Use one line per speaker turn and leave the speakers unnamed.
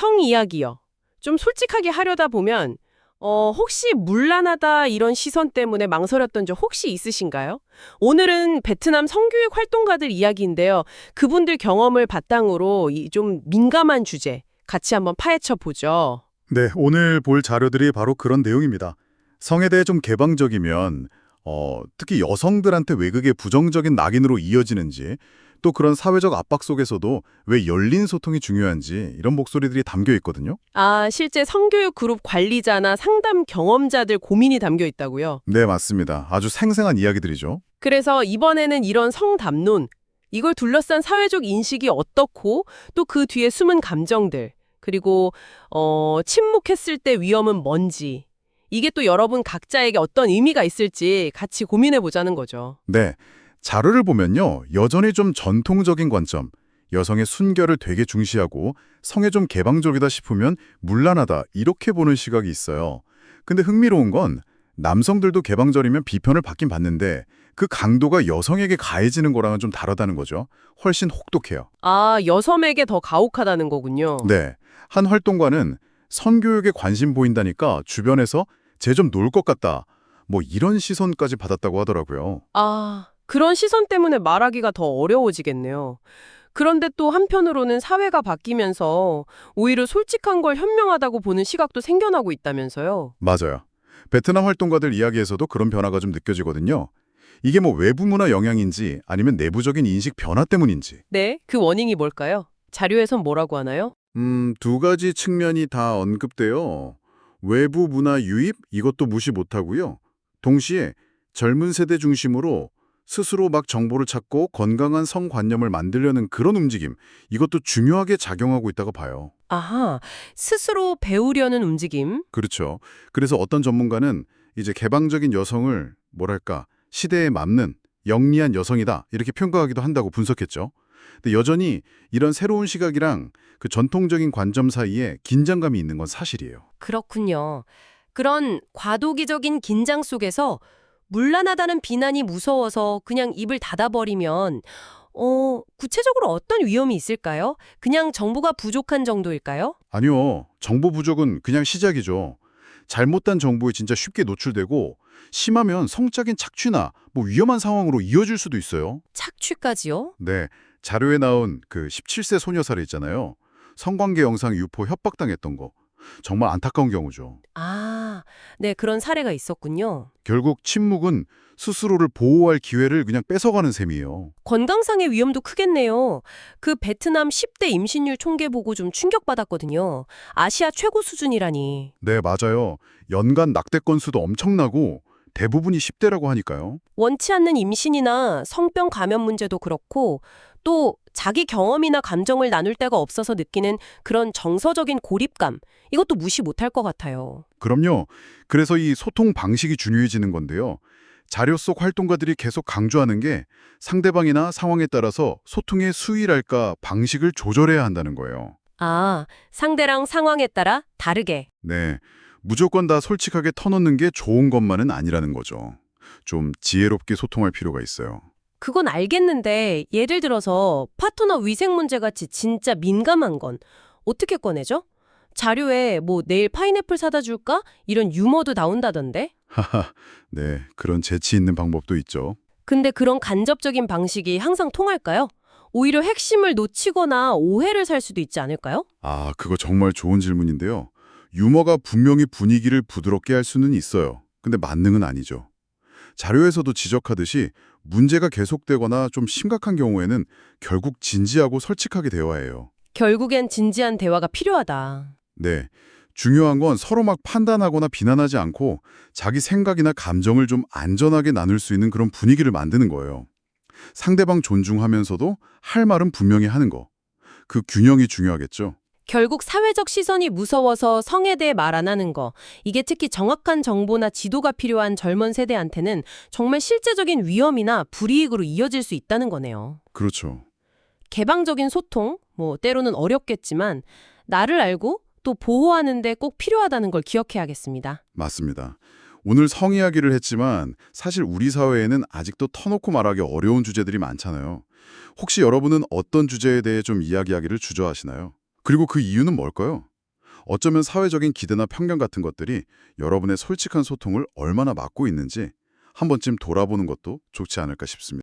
성 이야기요. 좀 솔직하게 하려다 보면 혹시 문란하다 이런 시선 때문에 망설였던 적 혹시 있으신가요? 오늘은 베트남 성교육 활동가들 이야기인데요. 그분들 경험을 바탕으로 이 좀 민감한 주제 같이 한번 파헤쳐 보죠.
네, 오늘 볼 자료들이 바로 그런 내용입니다. 성에 대해 좀 개방적이면 특히 여성들한테 왜 그게 부정적인 낙인으로 이어지는지 또 그런 사회적 압박 속에서도 왜 열린 소통이 중요한지 이런 목소리들이 담겨 있거든요.
아, 실제 성교육 그룹 관리자나 상담 경험자들 고민이 담겨 있다고요?
네, 맞습니다. 아주 생생한 이야기들이죠.
그래서 이번에는 이런 성담론, 이걸 둘러싼 사회적 인식이 어떻고 또 그 뒤에 숨은 감정들, 그리고 침묵했을 때 위험은 뭔지, 이게 또 여러분 각자에게 어떤 의미가 있을지 같이 고민해 보자는 거죠.
네, 자료를 보면요. 여전히 좀 전통적인 관점, 여성의 순결을 되게 중시하고 성에 좀 개방적이다 싶으면 문란하다 이렇게 보는 시각이 있어요. 근데 흥미로운 건 남성들도 개방적이면 비판을 받긴 받는데 그 강도가 여성에게 가해지는 거랑은 좀 다르다는 거죠. 훨씬 혹독해요.
아, 여섬에게 더 가혹하다는 거군요.
네, 한 활동가는 성교육에 관심 보인다니까 주변에서 쟤 좀 놀 것 같다. 뭐 이런 시선까지 받았다고 하더라고요.
아, 그런 시선 때문에 말하기가 더 어려워지겠네요. 그런데 또 한편으로는 사회가 바뀌면서 오히려 솔직한 걸 현명하다고 보는 시각도 생겨나고 있다면서요.
맞아요. 베트남 활동가들 이야기에서도 그런 변화가 좀 느껴지거든요. 이게 뭐 외부 문화 영향인지 아니면 내부적인 인식 변화 때문인지.
네, 그 원인이 뭘까요? 자료에선 뭐라고 하나요?
두 가지 측면이 다 언급돼요. 외부 문화 유입 이것도 무시 못하고요. 동시에 젊은 세대 중심으로 스스로 막 정보를 찾고 건강한 성관념을 만들려는 그런 움직임 이것도 중요하게 작용하고 있다고 봐요.
아하, 스스로 배우려는 움직임?
그렇죠. 그래서 어떤 전문가는 이제 개방적인 여성을 뭐랄까 시대에 맞는 영리한 여성이다 이렇게 평가하기도 한다고 분석했죠. 근데 여전히 이런 새로운 시각이랑 그 전통적인 관점 사이에 긴장감이 있는 건 사실이에요.
그렇군요. 그런 과도기적인 긴장 속에서 문란하다는 비난이 무서워서 그냥 입을 닫아버리면 구체적으로 어떤 위험이 있을까요? 그냥 정보가 부족한 정도일까요?
아니요. 정보 부족은 그냥 시작이죠. 잘못된 정보에 진짜 쉽게 노출되고 심하면 성적인 착취나 뭐 위험한 상황으로 이어질 수도 있어요.
착취까지요?
네. 자료에 나온 그 17세 소녀 사례 있잖아요. 성관계 영상 유포 협박당했던 거. 정말 안타까운 경우죠.
아, 네, 그런 사례가 있었군요.
결국 침묵은 스스로를 보호할 기회를 그냥 뺏어가는 셈이에요.
건강상의 위험도 크겠네요. 그 베트남 10대 임신율 총계 보고 좀 충격받았거든요. 아시아 최고 수준이라니.
네, 맞아요. 연간 낙태 건수도 엄청나고 대부분이 10대라고 하니까요.
원치 않는 임신이나 성병 감염 문제도 그렇고 또 자기 경험이나 감정을 나눌 데가 없어서 느끼는 그런 정서적인 고립감, 이것도 무시 못할 것 같아요.
그럼요. 그래서 이 소통 방식이 중요해지는 건데요. 자료 속 활동가들이 계속 강조하는 게 상대방이나 상황에 따라서 소통의 수위랄까 방식을 조절해야 한다는 거예요.
아, 상대랑 상황에 따라 다르게.
네. 무조건 다 솔직하게 터놓는 게 좋은 것만은 아니라는 거죠. 좀 지혜롭게 소통할 필요가 있어요.
그건 알겠는데 예를 들어서 파트너 위생 문제 같이 진짜 민감한 건 어떻게 꺼내죠? 자료에 뭐 내일 파인애플 사다 줄까? 이런 유머도 나온다던데.
하하, 네. 그런 재치 있는 방법도 있죠.
근데 그런 간접적인 방식이 항상 통할까요? 오히려 핵심을 놓치거나 오해를 살 수도 있지 않을까요?
아, 그거 정말 좋은 질문인데요. 유머가 분명히 분위기를 부드럽게 할 수는 있어요. 근데 만능은 아니죠. 자료에서도 지적하듯이 문제가 계속되거나 좀 심각한 경우에는 결국 진지하고 솔직하게 대화해요.
결국엔 진지한 대화가 필요하다.
네. 중요한 건 서로 막 판단하거나 비난하지 않고 자기 생각이나 감정을 좀 안전하게 나눌 수 있는 그런 분위기를 만드는 거예요. 상대방 존중하면서도 할 말은 분명히 하는 거. 그 균형이 중요하겠죠.
결국 사회적 시선이 무서워서 성에 대해 말 안 하는 거. 이게 특히 정확한 정보나 지도가 필요한 젊은 세대한테는 정말 실제적인 위험이나 불이익으로 이어질 수 있다는 거네요.
그렇죠.
개방적인 소통, 뭐 때로는 어렵겠지만 나를 알고 또 보호하는 데 꼭 필요하다는 걸 기억해야겠습니다.
맞습니다. 오늘 성 이야기를 했지만 사실 우리 사회에는 아직도 터놓고 말하기 어려운 주제들이 많잖아요. 혹시 여러분은 어떤 주제에 대해 좀 이야기하기를 주저하시나요? 그리고 그 이유는 뭘까요? 어쩌면 사회적인 기대나 편견 같은 것들이 여러분의 솔직한 소통을 얼마나 막고 있는지 한 번쯤 돌아보는 것도 좋지 않을까 싶습니다.